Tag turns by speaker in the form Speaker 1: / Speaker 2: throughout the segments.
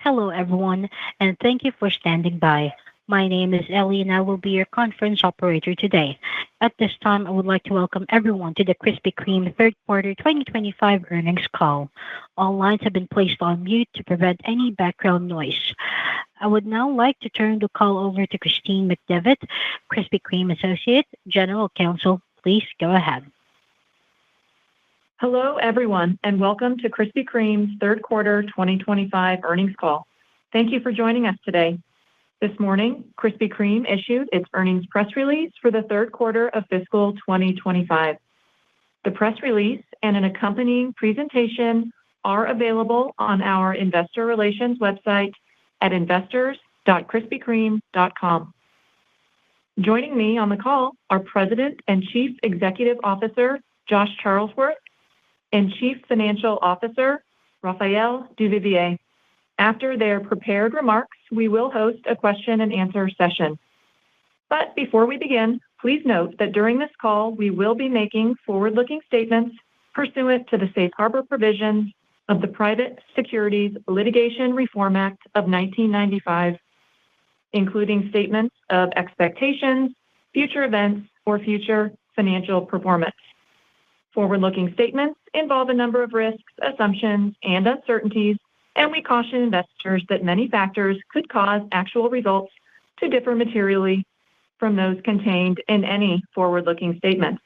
Speaker 1: Hello, everyone, and thank you for standing by. My name is Ellie, and I will be your conference operator today. At this time, I would like to welcome everyone to the Krispy Kreme third quarter 2025 earnings call. All lines have been placed on mute to prevent any background noise. I would now like to turn the call over to Christine McDevitt, Krispy Kreme Associate General Counsel. Please go ahead.
Speaker 2: Hello, everyone, and welcome to Krispy Kreme's third quarter 2025 earnings call. Thank you for joining us today. This morning, Krispy Kreme issued its earnings press release for the third quarter of fiscal 2025. The press release and an accompanying presentation are available on our investor relations website at investors.krispykreme.com. Joining me on the call are President and Chief Executive Officer Josh Charlesworth and Chief Financial Officer Raphael Duvivier. After their prepared remarks, we will host a question and answer session. But before we begin, please note that during this call, we will be making forward-looking statements pursuant to the safe harbor provisions of the Private Securities Litigation Reform Act of 1995, including statements of expectations, future events, or future financial performance. Forward-looking statements involve a number of risks, assumptions, and uncertainties, and we caution investors that many factors could cause actual results to differ materially from those contained in any forward-looking statements.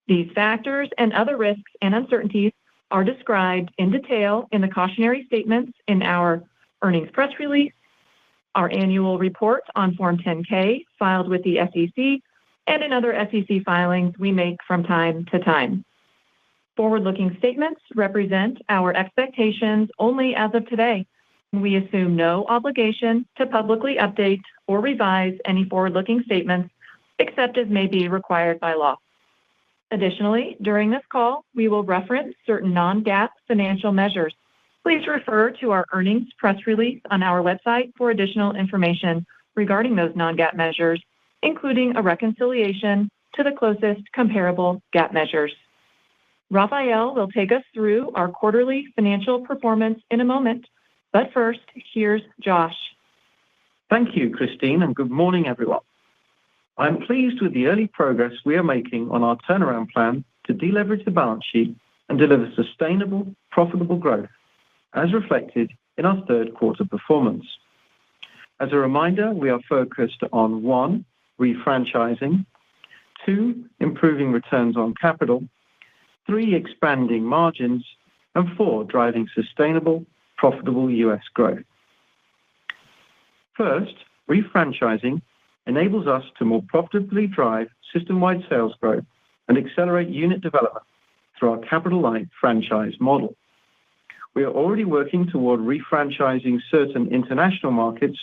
Speaker 2: These factors and other risks and uncertainties are described in detail in the cautionary statements in our earnings press release, our annual report on Form 10-K filed with the SEC, and in other SEC filings we make from time to time. Forward-looking statements represent our expectations only as of today, and we assume no obligation to publicly update or revise any forward-looking statements except as may be required by law. Additionally, during this call, we will reference certain non-GAAP financial measures. Please refer to our earnings press release on our website for additional information regarding those non-GAAP measures, including a reconciliation to the closest comparable GAAP measures. Raphael will take us through our quarterly financial performance in a moment, but first, here's Josh.
Speaker 3: Thank you, Christine, and good morning, everyone. I'm pleased with the early progress we are making on our turnaround plan to deleverage the balance sheet and deliver sustainable, profitable growth, as reflected in our third quarter performance. As a reminder, we are focused on 1, refranchising, 2, improving returns on capital, 3, expanding margins, and 4, driving sustainable, profitable U.S. growth. First, refranchising enables us to more profitably drive system-wide sales growth and accelerate unit development through our capital-light franchise model. We are already working toward refranchising certain international markets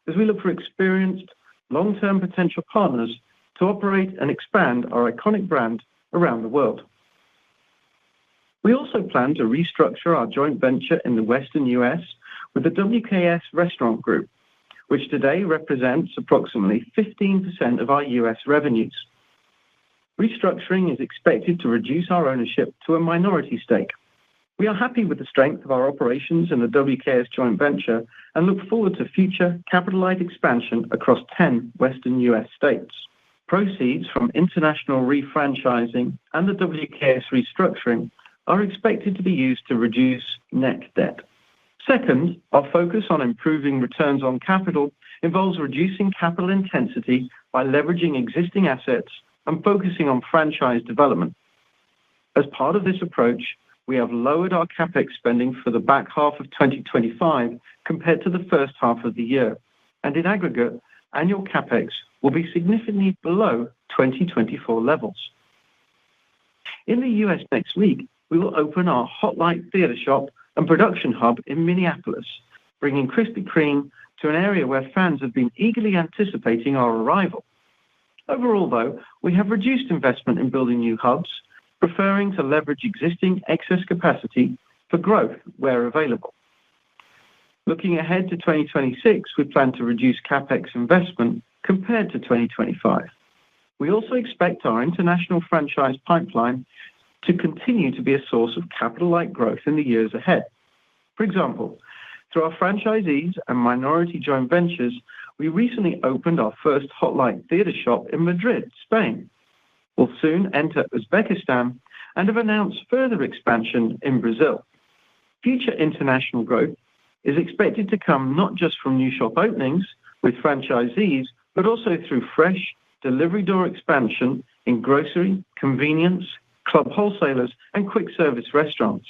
Speaker 3: as we look for experienced, long-term potential partners to operate and expand our iconic brand around the world. We also plan to restructure our joint venture in the Western U.S. with the WKS Restaurant Group, which today represents approximately 15% of our U.S. revenues. Restructuring is expected to reduce our ownership to a minority stake. We are happy with the strength of our operations in the WKS joint venture and look forward to future capital-light expansion across 10 Western U.S. states. Proceeds from international refranchising and the WKS restructuring are expected to be used to reduce net debt. Second, our focus on improving returns on capital involves reducing capital intensity by leveraging existing assets and focusing on franchise development. As part of this approach, we have lowered our CapEx spending for the back half of 2025 compared to the first half of the year, and in aggregate, annual CapEx will be significantly below 2024 levels. In the U.S. next week, we will open our Hot Light Theater Shop and production hub in Minneapolis, bringing Krispy Kreme to an area where fans have been eagerly anticipating our arrival. Overall, though, we have reduced investment in building new hubs, preferring to leverage existing excess capacity for growth where available. Looking ahead to 2026, we plan to reduce CapEx investment compared to 2025. We also expect our international franchise pipeline to continue to be a source of capital-light growth in the years ahead. For example, Through our franchisees and minority joint ventures, we recently opened our first Hot Light Theater shop in Madrid, Spain. We'll soon enter Uzbekistan and have announced further expansion in Brazil. Future international growth is expected to come not just from new shop openings with franchisees, but also through fresh delivery door expansion in grocery, convenience, club wholesalers, and quick service restaurants.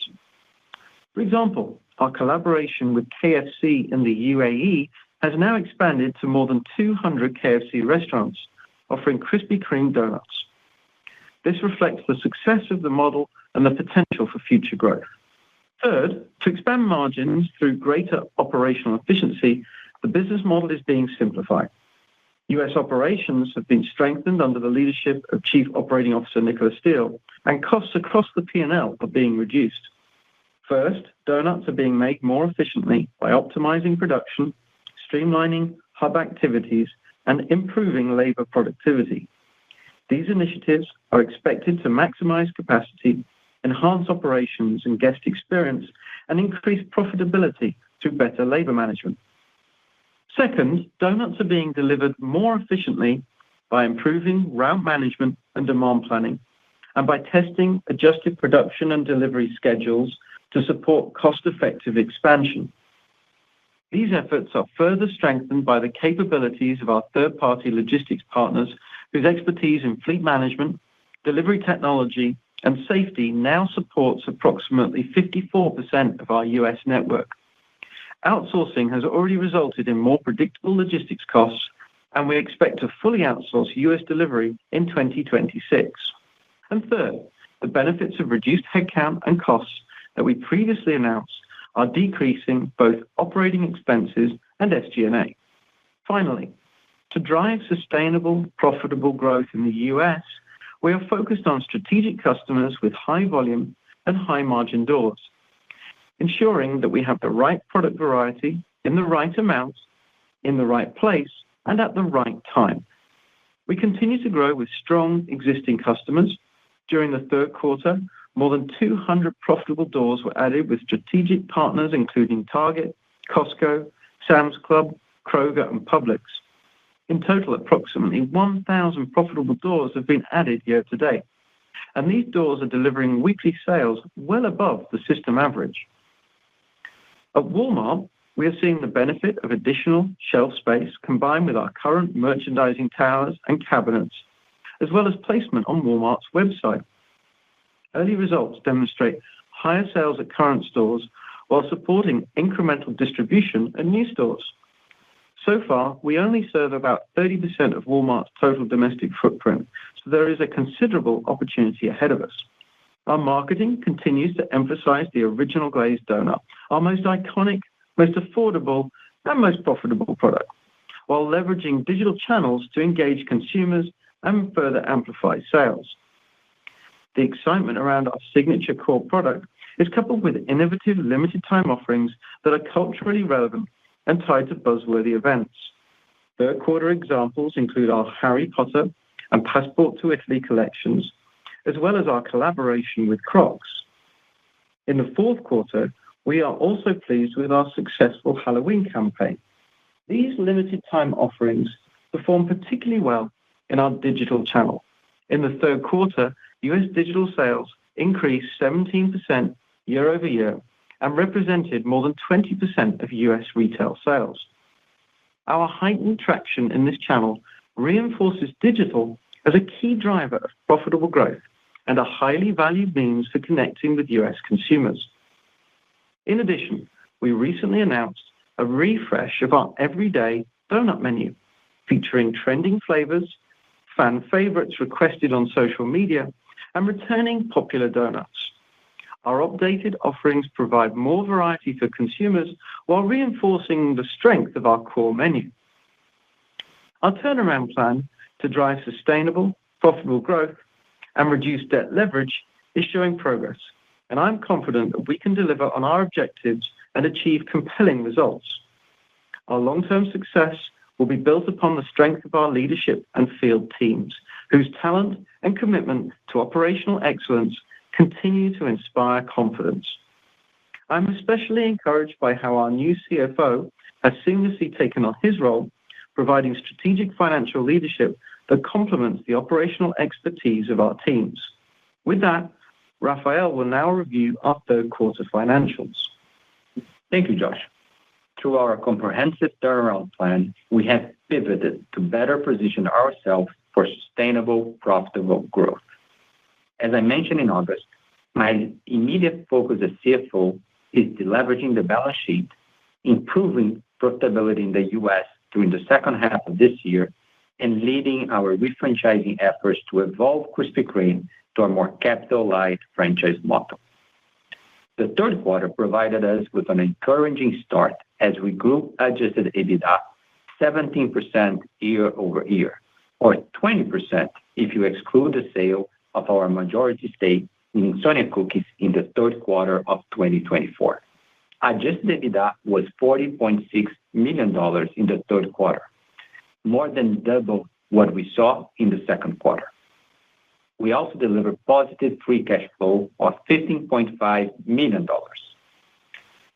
Speaker 3: For example, our collaboration with KFC in the UAE has now expanded to more than 200 KFC restaurants, offering Krispy Kreme donuts. This reflects the success of the model and the potential for future growth. Third, to expand margins through greater operational efficiency, the business model is being simplified. U.S. operations have been strengthened under the leadership of Chief Operating Officer Nicholas Steele, and costs across the P&L are being reduced. First, donuts are being made more efficiently by optimizing production, streamlining hub activities, and improving labor productivity. These initiatives are expected to maximize capacity, enhance operations and guest experience, and increase profitability through better labor management. Second, donuts are being delivered more efficiently by improving route management and demand planning, and by testing adjusted production and delivery schedules to support cost-effective expansion. These efforts are further strengthened by the capabilities of our third-party logistics partners, whose expertise in fleet management, delivery technology, and safety now supports approximately 54% of our U.S. network. Outsourcing has already resulted in more predictable logistics costs, and we expect to fully outsource U.S. delivery in 2026. And third, the benefits of reduced headcount and costs that we previously announced are decreasing both operating expenses and SG&A. Finally, to drive sustainable, profitable growth in the U.S., we are focused on strategic customers with high volume and high margin doors, ensuring that we have the right product variety in the right amount, in the right place, and at the right time. We continue to grow with strong existing customers. During the third quarter, more than 200 profitable doors were added with strategic partners including Target, Costco, Sam's Club, Kroger, and Publix. In total, approximately 1,000 profitable doors have been added year to date, and these doors are delivering weekly sales well above the system average. At Walmart, we are seeing the benefit of additional shelf space combined with our current merchandising towers and cabinets, as well as placement on Walmart's website. Early results demonstrate higher sales at current stores while supporting incremental distribution at new stores. So far, we only serve about 30% of Walmart's total domestic footprint, so there is a considerable opportunity ahead of us. Our marketing continues to emphasize the original glazed donut, our most iconic, most affordable, and most profitable product, while leveraging digital channels to engage consumers and further amplify sales. The excitement around our signature core product is coupled with innovative limited-time offerings that are culturally relevant and tied to buzzworthy events. Third quarter examples include our Harry Potter and Passport to Italy collections, as well as our collaboration with Crocs. In the fourth quarter, we are also pleased with our successful Halloween campaign. These limited-time offerings perform particularly well in our digital channel. In the third quarter, U.S. digital sales increased 17% year over year and represented more than 20% of U.S. retail sales. Our heightened traction in this channel reinforces digital as a key driver of profitable growth and a highly valued means for connecting with U.S. consumers. In addition, we recently announced a refresh of our everyday donut menu, featuring trending flavors, fan favorites requested on social media, and returning popular donuts. Our updated offerings provide more variety for consumers while reinforcing the strength of our core menu. Our turnaround plan to drive sustainable, profitable growth and reduce debt leverage is showing progress, and I'm confident that we can deliver on our objectives and achieve compelling results. Our long-term success will be built upon the strength of our leadership and field teams, whose talent and commitment to operational excellence continue to inspire confidence. I'm especially encouraged by how our new CFO has seamlessly taken on his role, providing strategic financial leadership that complements the operational expertise of our teams. With that, Rafael will now review our third quarter financials.
Speaker 4: Thank you, Josh. Through our comprehensive turnaround plan, we have pivoted to better position ourselves for sustainable, profitable growth. As I mentioned in August, my immediate focus as CFO is deleveraging the balance sheet, improving profitability in the U.S. during the second half of this year, and leading our refranchising efforts to evolve Krispy Kreme to a more capital-light franchise model. The third quarter provided us with an encouraging start as we grew adjusted EBITDA 17% year over year, or 20% if you exclude the sale of our majority stake in Insomnia Cookies in the third quarter of 2024. Adjusted EBITDA was $40.6 million in the third quarter, more than double what we saw in the second quarter. We also delivered positive free cash flow of $15.5 million.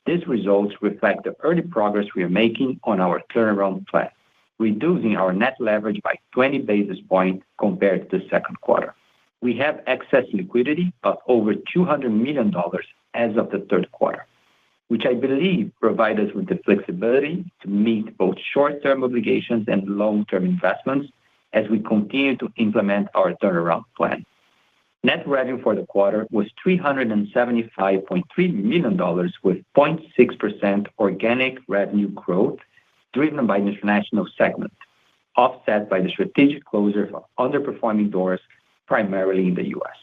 Speaker 4: These results reflect the early progress we are making on our turnaround plan, reducing our net leverage by 20 basis points compared to the second quarter. We have excess liquidity of over $200 million as of the third quarter, which I believe provides us with the flexibility to meet both short-term obligations and long-term investments as we continue to implement our turnaround plan. Net revenue for the quarter was $375.3 million with 0.6% organic revenue growth driven by the international segment, offset by the strategic closure of underperforming doors primarily in the U.S.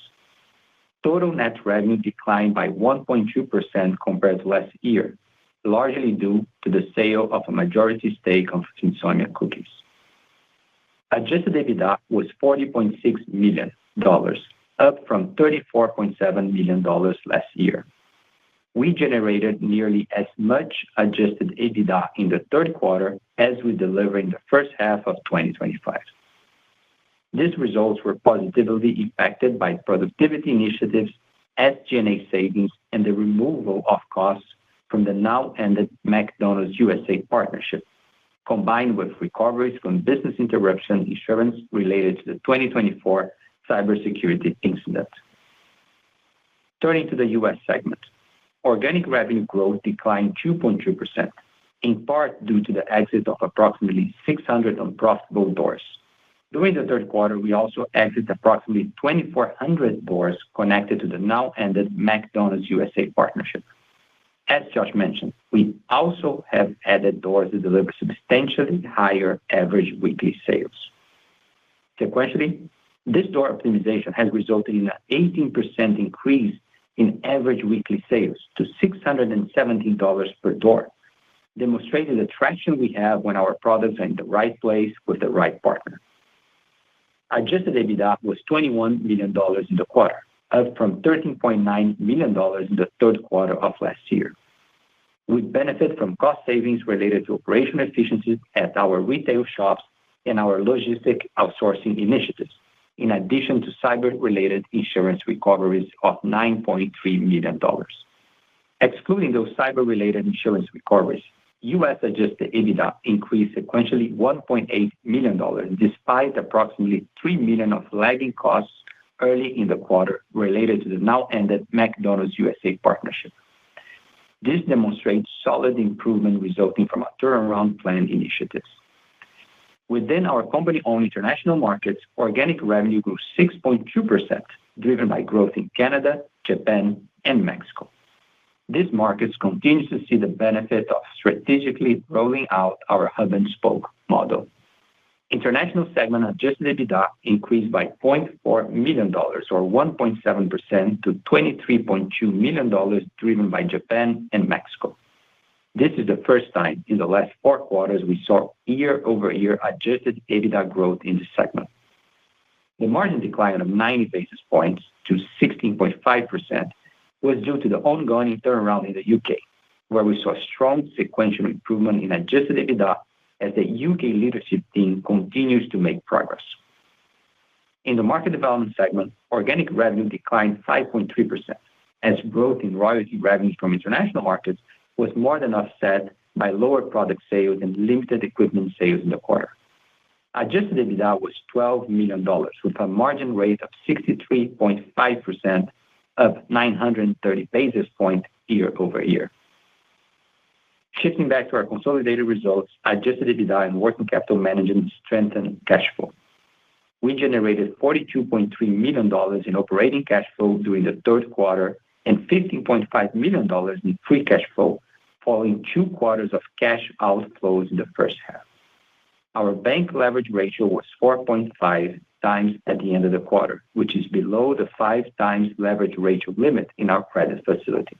Speaker 4: Total net revenue declined by 1.2% compared to last year, largely due to the sale of a majority stake of Insomnia Cookies. Adjusted EBITDA was $40.6 million, up from $34.7 million last year. We generated nearly as much adjusted EBITDA in the third quarter as we delivered in the first half of 2025. These results were positively impacted by productivity initiatives, SG&A savings, and the removal of costs from the now-ended McDonald's USA partnership, combined with recoveries from business interruption insurance related to the 2024 cybersecurity incident. Turning to the U.S. segment, organic revenue growth declined 2.2%, in part due to the exit of approximately 600 unprofitable doors. During the third quarter, we also exited approximately 2,400 doors connected to the now-ended McDonald's USA partnership. As Josh mentioned, we also have added doors that deliver substantially higher average weekly sales. Sequentially, this door optimization has resulted in an 18% increase in average weekly sales to $617 per door, demonstrating the traction we have when our products are in the right place with the right partner. Adjusted EBITDA was $21 million in the quarter, up from $13.9 million in the third quarter of last year. We benefit from cost savings related to operational efficiencies at our retail shops and our logistic outsourcing initiatives, in addition to cyber-related insurance recoveries of $9.3 million. Excluding those cyber-related insurance recoveries, U.S. adjusted EBITDA increased sequentially $1.8 million, despite approximately $3 million of lagging costs early in the quarter related to the now-ended McDonald's USA partnership. This demonstrates solid improvement resulting from our turnaround plan initiatives. Within our company-owned international markets, organic revenue grew 6.2%, driven by growth in Canada, Japan, and Mexico. These markets continue to see the benefit of strategically rolling out our hub-and-spoke model. International segment adjusted EBITDA increased by $0.4 million, or 1.7%, to $23.2 million, driven by Japan and Mexico. This is the first time in the last 4 quarters we saw year-over-year adjusted EBITDA growth in this segment. The margin decline of 90 basis points to 16.5% was due to the ongoing turnaround in the UK, where we saw strong sequential improvement in adjusted EBITDA as the UK leadership team continues to make progress. In the market development segment, organic revenue declined 5.3%, as growth in royalty revenues from international markets was more than offset by lower product sales and limited equipment sales in the quarter. Adjusted EBITDA was $12 million, with a margin rate of 63.5%, up 930 basis points year-over-year. Shifting back to our consolidated results, adjusted EBITDA and working capital management strengthened cash flow. We generated $42.3 million in operating cash flow during the third quarter and $15.5 million in free cash flow, following 2 quarters of cash outflows in the first half. Our bank leverage ratio was 4.5 times at the end of the quarter, which is below the 5 times leverage ratio limit in our credit facility.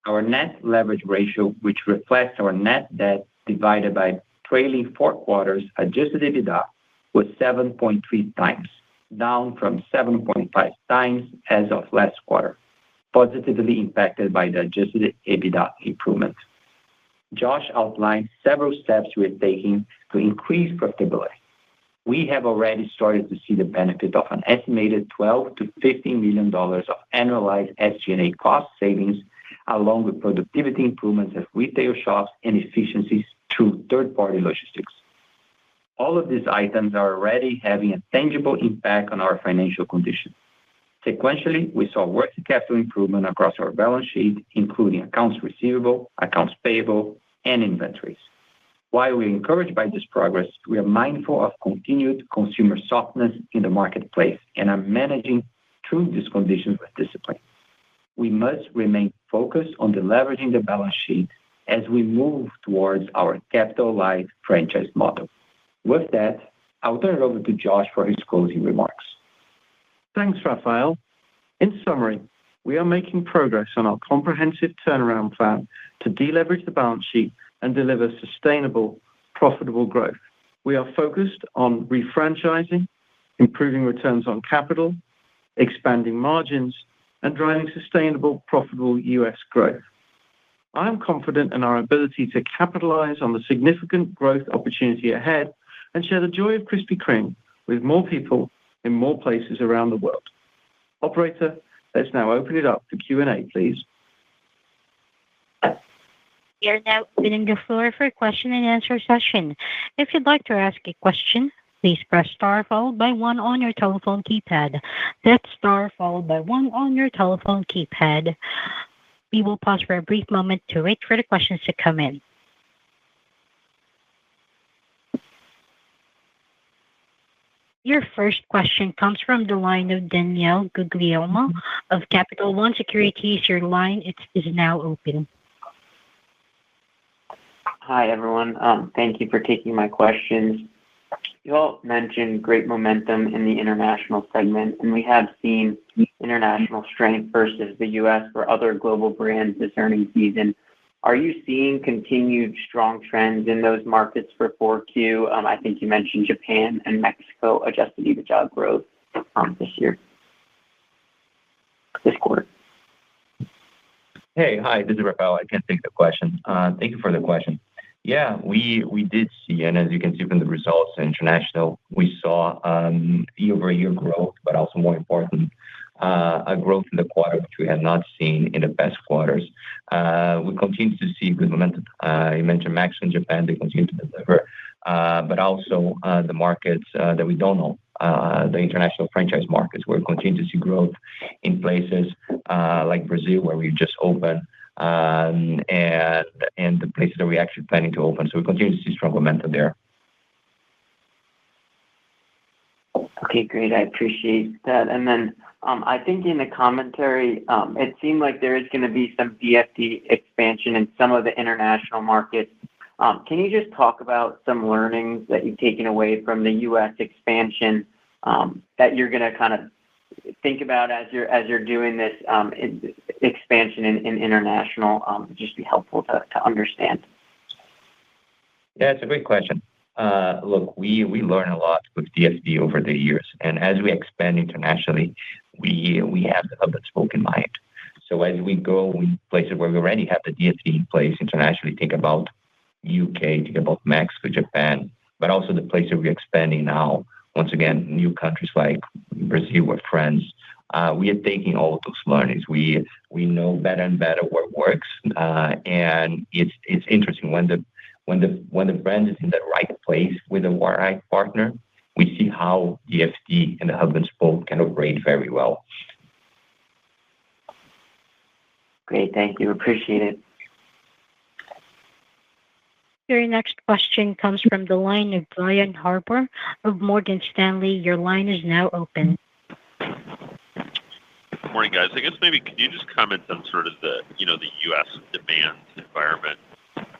Speaker 4: Our net leverage ratio, which reflects our net debt divided by trailing 4 quarters adjusted EBITDA, was 7.3 times, down from 7.5 times as of last quarter, positively impacted by the adjusted EBITDA improvement. Josh outlined several steps we are taking to increase profitability. We have already started to see the benefit of an estimated $12 to $15 million of annualized SG&A cost savings, along with productivity improvements at retail shops and efficiencies through third-party logistics. All of these items are already having a tangible impact on our financial condition. Sequentially, we saw working capital improvement across our balance sheet, including accounts receivable, accounts payable, and inventories. While we're encouraged by this progress, we are mindful of continued consumer softness in the marketplace and are managing through these conditions with discipline. We must remain focused on leveraging the balance sheet as we move towards our capital-light franchise model. With that, I'll turn it over to Josh for his closing remarks.
Speaker 3: Thanks, Rafael. In summary, we are making progress on our comprehensive turnaround plan to deleverage the balance sheet and deliver sustainable, profitable growth. We are focused on refranchising, improving returns on capital, expanding margins, and driving sustainable, profitable U.S. growth. I am confident in our ability to capitalize on the significant growth opportunity ahead and share the joy of Krispy Kreme with more people in more places around the world. Operator, let's now open it up for Q&A, please.
Speaker 1: We are now opening the floor for question and answer session. If you'd like to ask a question, please press star followed by 1 on your telephone keypad. That's star followed by 1 on your telephone keypad. We will pause for a brief moment to wait for the questions to come in. Your first question comes from the line of Danielle Guglielmo of Capital One Securities. Your line is now open.
Speaker 5: Hi, everyone. Thank you for taking my questions. You all mentioned great momentum in the international segment, and we have seen international strength versus the U.S. for other global brands this earnings season. Are you seeing continued strong trends in those markets for 4Q? I think you mentioned Japan and Mexico adjusted EBITDA growth this quarter.
Speaker 4: Hey, hi, this is Rafael. I can take the question. Thank you for the question. Yeah, we did see, and as you can see from the results in international, we saw year-over-year growth, but also more important, a growth in the quarter, which we had not seen in the past quarters. We continue to see good momentum. You mentioned Mexico and Japan, they continue to deliver, but also the markets that we don't know, the international franchise markets, where we continue to see growth in places like Brazil, where we just opened, and the places that we're actually planning to open. So we continue to see strong momentum there.
Speaker 5: Okay, great. I appreciate that. And then I think in the commentary, it seemed like there is going to be some DFD expansion in some of the international markets. Can you just talk about some learnings that you've taken away from the U.S. expansion that you're going to kind of think about as you're doing this expansion in international? It'd just be helpful to understand.
Speaker 4: Yeah, it's a great question. Look, we learn a lot with DFD over the years, and as we expand internationally, we have the hub and spoke in mind. So as we go in places where we already have the DFD in place internationally, think about UK, think about Mexico, Japan, but also the places we're expanding now. Once again, new countries like Brazil or France, we are taking all of those learnings. We know better and better what works, and it's interesting when the brand is in the right place with the right partner. We see how DFD and the hub and spoke can operate very well.
Speaker 5: Great, thank you. Appreciate it.
Speaker 1: Your next question comes from the line of Brian Harbour of Morgan Stanley. Your line is now open.
Speaker 6: Good morning, guys. I guess maybe could you just comment on sort of the U.S. demand environment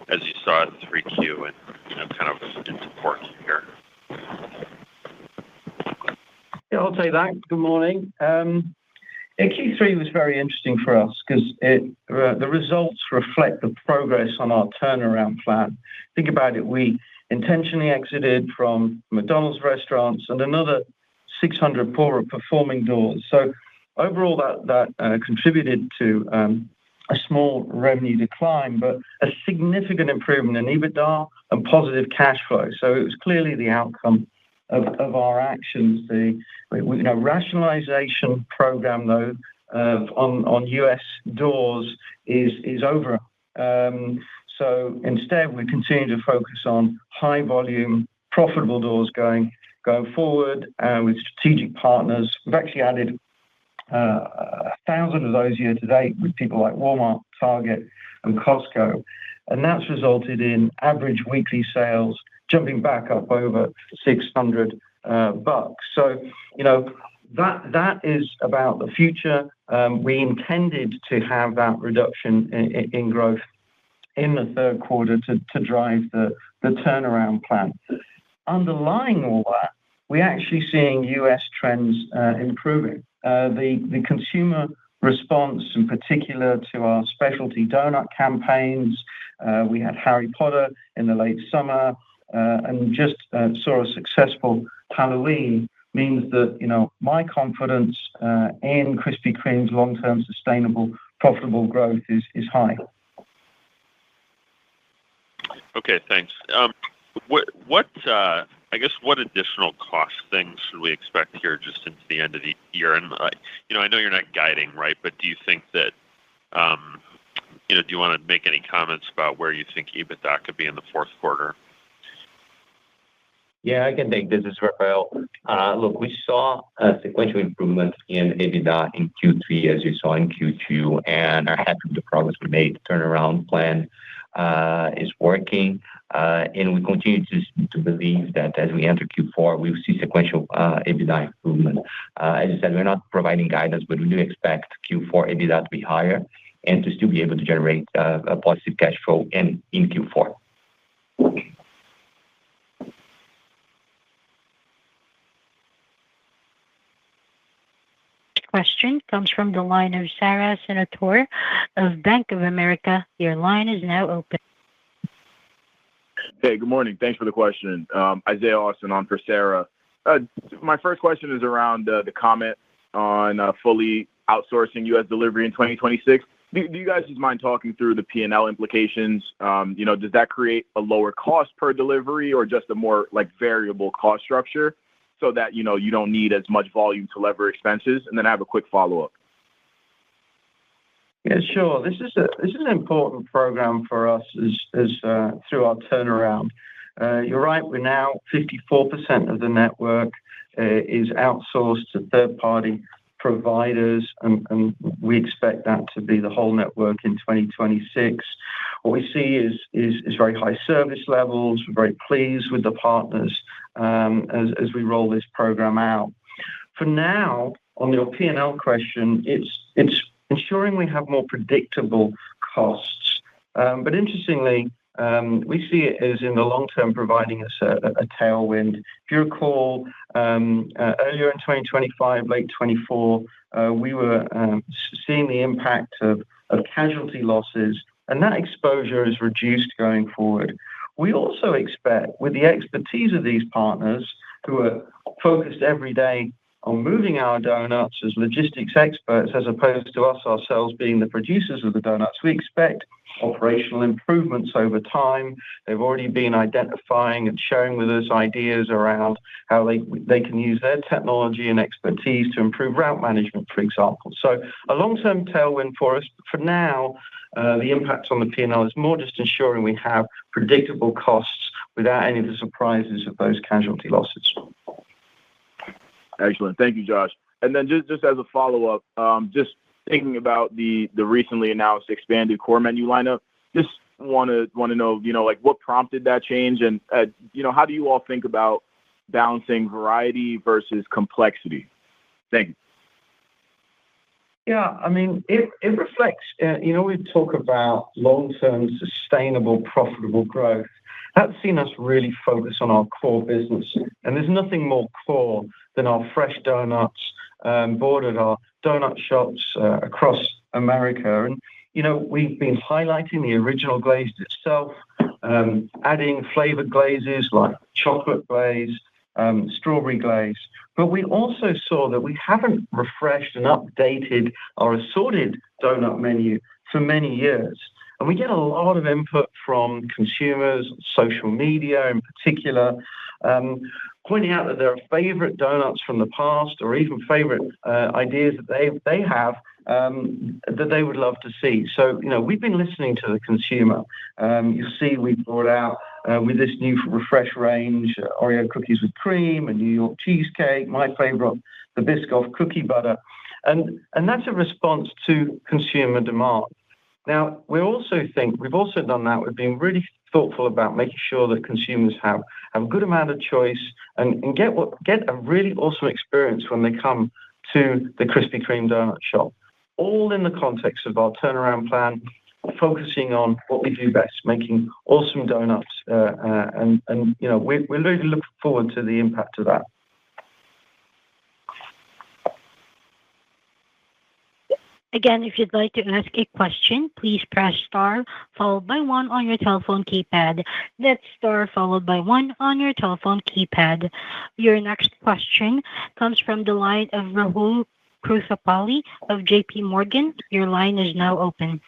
Speaker 6: as you saw it in 3Q and kind of into 4Q here?
Speaker 3: Yeah, I'll take that. Good morning. Q3 was very interesting for us because the results reflect the progress on our turnaround plan. Think about it. We intentionally exited from McDonald's restaurants and another 600 poorer performing doors. So overall, that contributed to a small revenue decline, but a significant improvement in EBITDA and positive cash flow. So it was clearly the outcome of our actions. The rationalization program, though, on U.S. doors is over. So instead, we continue to focus on high volume, profitable doors going forward with strategic partners. We've actually added 1,000 of those year to date with people like Walmart, Target, and Costco, and that's resulted in average weekly sales jumping back up over $600. So that is about the future. We intended to have that reduction in growth in the third quarter to drive the turnaround plan. Underlying all that, we're actually seeing U.S. trends improving. The consumer response, in particular to our specialty donut campaigns, we had Harry Potter in the late summer, and just saw a successful Halloween, means that my confidence in Krispy Kreme's long-term sustainable, profitable growth is high.
Speaker 6: Okay, thanks. What additional cost things should we expect here just into the end of the year? And I know you're not guiding, right? But do you think that do you want to make any comments about where you think EBITDA could be in the fourth quarter?
Speaker 4: Yeah, I can take this as Rafael. Look, we saw a sequential improvement in EBITDA in Q3, as you saw in Q2, and are happy with the progress we made. The turnaround plan is working, and we continue to believe that as we enter Q4, we will see sequential EBITDA improvement. As I said, we're not providing guidance, but we do expect Q4 EBITDA to be higher and to still be able to generate a positive cash flow in Q4.
Speaker 1: Question comes from the line of Sara Senatore of Bank of America. Your line is now open.
Speaker 7: Hey, good morning. Thanks for the question. Isaiah Austin on for Sarah. My first question is around the comment on fully outsourcing U.S. delivery in 2026. Do you guys just mind talking through the P&L implications? Does that create a lower cost per delivery or just a more variable cost structure so that you don't need as much volume to lever expenses? And then I have a quick follow-up.
Speaker 3: Yeah, sure. This is an important program for us as through our turnaround. You're right. We're now 54% of the network is outsourced to third-party providers, and we expect that to be the whole network in 2026. What we see is very high service levels. We're very pleased with the partners as we roll this program out. For now, on your P&L question, it's ensuring we have more predictable costs. But interestingly, we see it as in the long term providing us a tailwind. If you recall, earlier in 2025, late 2024, we were seeing the impact of casualty losses, and that exposure is reduced going forward. We also expect, with the expertise of these partners who are focused every day on moving our donuts as logistics experts, as opposed to us ourselves being the producers of the donuts. We expect operational improvements over time. They've already been identifying and sharing with us ideas around how they can use their technology and expertise to improve route management, for example. So a long-term tailwind for us. But for now, the impact on the P&L is more just ensuring we have predictable costs without any of the surprises of those casualty losses.
Speaker 7: Excellent. Thank you, Josh. And then just as a follow-up, just thinking about the recently announced expanded core menu lineup, just want to know, like what prompted that change, and how do you all think about balancing variety versus complexity? Thank you.
Speaker 3: Yeah, I mean, it reflects, we talk about long-term, sustainable, profitable growth. That's seen us really focus on our core business. And there's nothing more core than our fresh donuts bought at our donut shops across America. And, we've been highlighting the original glaze itself, adding flavored glazes like chocolate glaze, strawberry glaze. But we also saw that we haven't refreshed and updated our assorted donut menu for many years. And we get a lot of input from consumers, social media in particular, pointing out that there are favorite donuts from the past or even favorite ideas that they have that they would love to see. So, we've been listening to the consumer. You'll see we brought out with this new refresh range, Oreo cookies with cream, a New York cheesecake, my favorite, the Biscoff cookie butter. And that's a response to consumer demand. Now, we've also done that. We've been really thoughtful about making sure that consumers have a good amount of choice and get a really awesome experience when they come to the Krispy Kreme donut shop. All in the context of our turnaround plan, focusing on what we do best, making awesome donuts, and we're really looking forward to the impact of that.
Speaker 1: Again, if you'd like to ask a question, please press star followed by 1 on your telephone keypad. That's star followed by 1 on your telephone keypad. Your next question comes from the line of Rahul Krusapalli of JP Morgan. Your line is now open.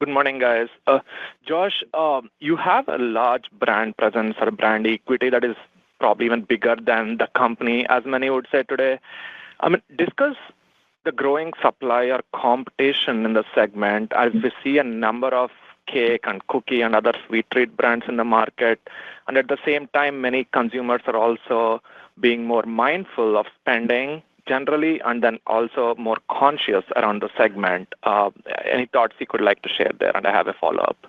Speaker 8: Good morning, guys. Josh, you have a large brand presence or brand equity that is probably even bigger than the company, as many would say today. Discuss the growing supplier competition in the segment as we see a number of cake and cookie and other sweet treat brands in the market. And at the same time, many consumers are also being more mindful of spending generally and then also more conscious around the segment. Any thoughts you could like to share there? And I have a follow-up.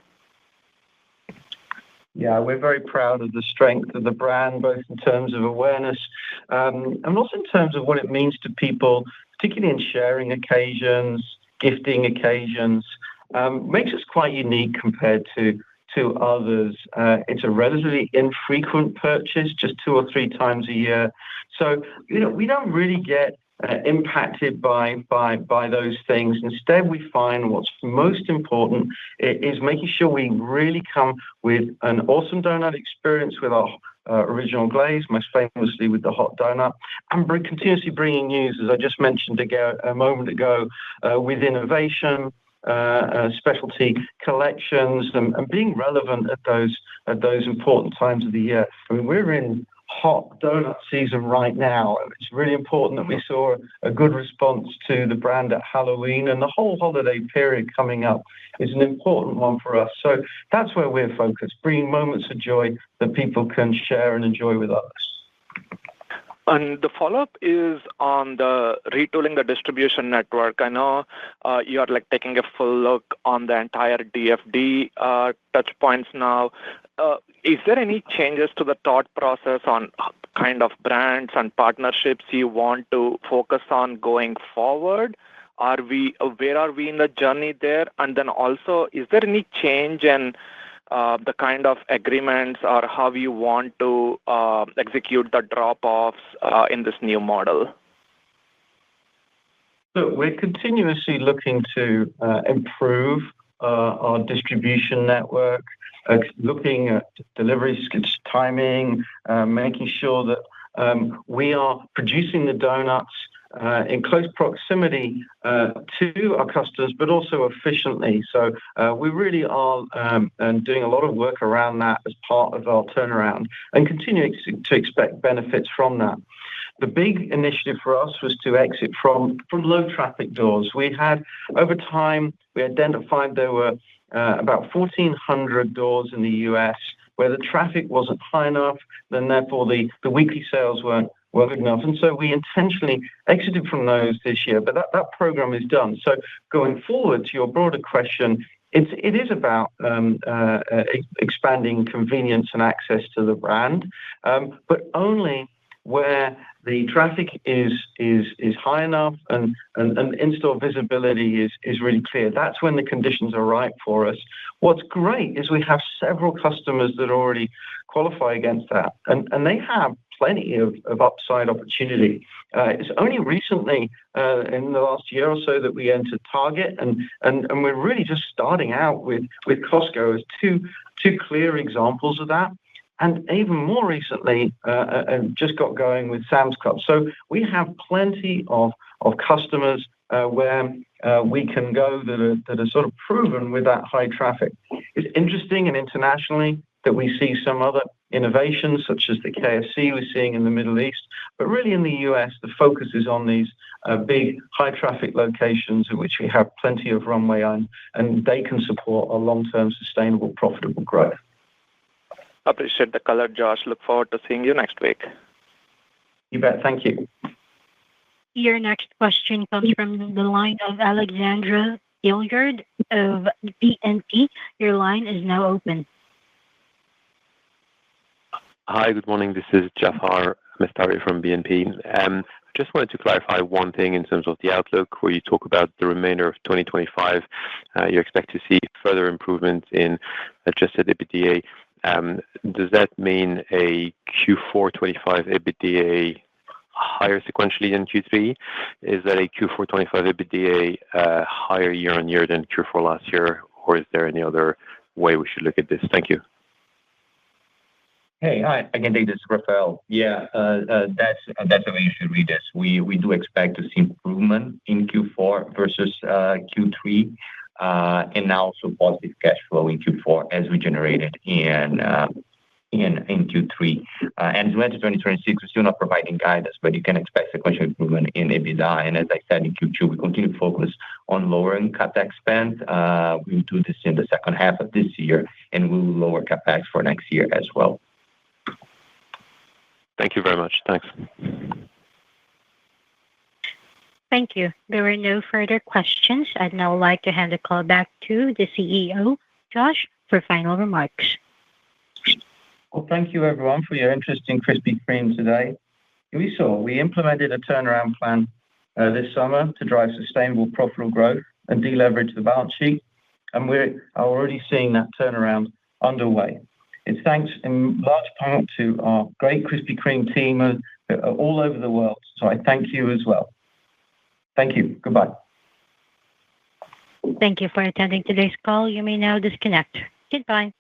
Speaker 3: Yeah, we're very proud of the strength of the brand, both in terms of awareness and also in terms of what it means to people, particularly in sharing occasions, gifting occasions. Makes us quite unique compared to others. It's a relatively infrequent purchase, just 2 or 3 times a year. So, we don't really get impacted by those things. Instead, we find what's most important is making sure we really come with an awesome donut experience with our original glaze, most famously with the hot donut, and continuously bringing news, as I just mentioned a moment ago, with innovation, specialty collections, and being relevant at those important times of the year. I mean, we're in hot donut season right now. It's really important that we saw a good response to the brand at Halloween, and the whole holiday period coming up is an important one for us. So that's where we're focused, bringing moments of joy that people can share and enjoy with others.
Speaker 8: And the follow-up is on the retooling the distribution network. I know you are taking a full look on the entire DFD touch points now. Is there any changes to the thought process on kind of brands and partnerships you want to focus on going forward? Where are we in the journey there? And then also, is there any change in the kind of agreements or how you want to execute the drop-offs in this new model?
Speaker 3: Look, we're continuously looking to improve our distribution network, looking at delivery timing, making sure that We are producing the donuts in close proximity to our customers, but also efficiently. So we really are doing a lot of work around that as part of our turnaround and continuing to expect benefits from that. The big initiative for us was to exit from low traffic doors. We had, over time, we identified there were about 1,400 doors in the US where the traffic wasn't high enough, then therefore the weekly sales weren't good enough. And so we intentionally exited from those this year, but that program is done. So going forward to your broader question, it is about expanding convenience and access to the brand, but only where the traffic is high enough and in-store visibility is really clear. That's when the conditions are right for us. What's great is we have several customers that already qualify against that, and they have plenty of upside opportunity. It's only recently, in the last year or so, that we entered Target, and we're really just starting out with Costco as two clear examples of that. And even more recently, just got going with Sam's Club. So we have plenty of customers where we can go that are sort of proven with that high traffic. It's interesting and internationally that we see some other innovations, such as the KFC we're seeing in the Middle East. But really in the US, the focus is on these big high traffic locations in which we have plenty of runway on, and they can support a long-term sustainable, profitable growth.
Speaker 8: Appreciate the color, Josh. Look forward to seeing you next week.
Speaker 3: You bet. Thank you.
Speaker 1: Your next question comes from the line of Alexandra Hilliard of BNP. Your line is now open.
Speaker 9: Hi, good morning. This is Jafar Mestari from BNP. Just wanted to clarify one thing in terms of the outlook, where you talk about the remainder of 2025. You expect to see further improvements in adjusted EBITDA. Does that mean a Q4 25 EBITDA higher sequentially than Q3? Is that a Q4 25 EBITDA higher year on year than Q4 last year, or is there any other way we should look at this? Thank you.
Speaker 4: Hey, hi. I can take this, Rafael. Yeah, that's the way you should read this. We do expect to see improvement in Q4 versus Q3, and also positive cash flow in Q4 as we generated in Q3. And as we enter 2026, we're still not providing guidance, but you can expect sequential improvement in EBITDA. And as I said in Q2, we continue to focus on lowering CapEx spend. We will do this in the second half of this year, and we will lower CapEx for next year as well.
Speaker 9: Thank you very much. Thanks.
Speaker 1: Thank you. There are no further questions. I'd now like to hand the call back to the CEO, Josh, for final remarks.
Speaker 3: Well, thank you, everyone, for your interest in Krispy Kreme today. We implemented a turnaround plan this summer to drive sustainable, profitable growth and deleverage the balance sheet, and we're already seeing that turnaround underway. It's thanks in large part to our great Krispy Kreme team all over the world. So I thank you as well. Thank you. Goodbye.
Speaker 1: Thank you for attending today's call. You may now disconnect. Goodbye.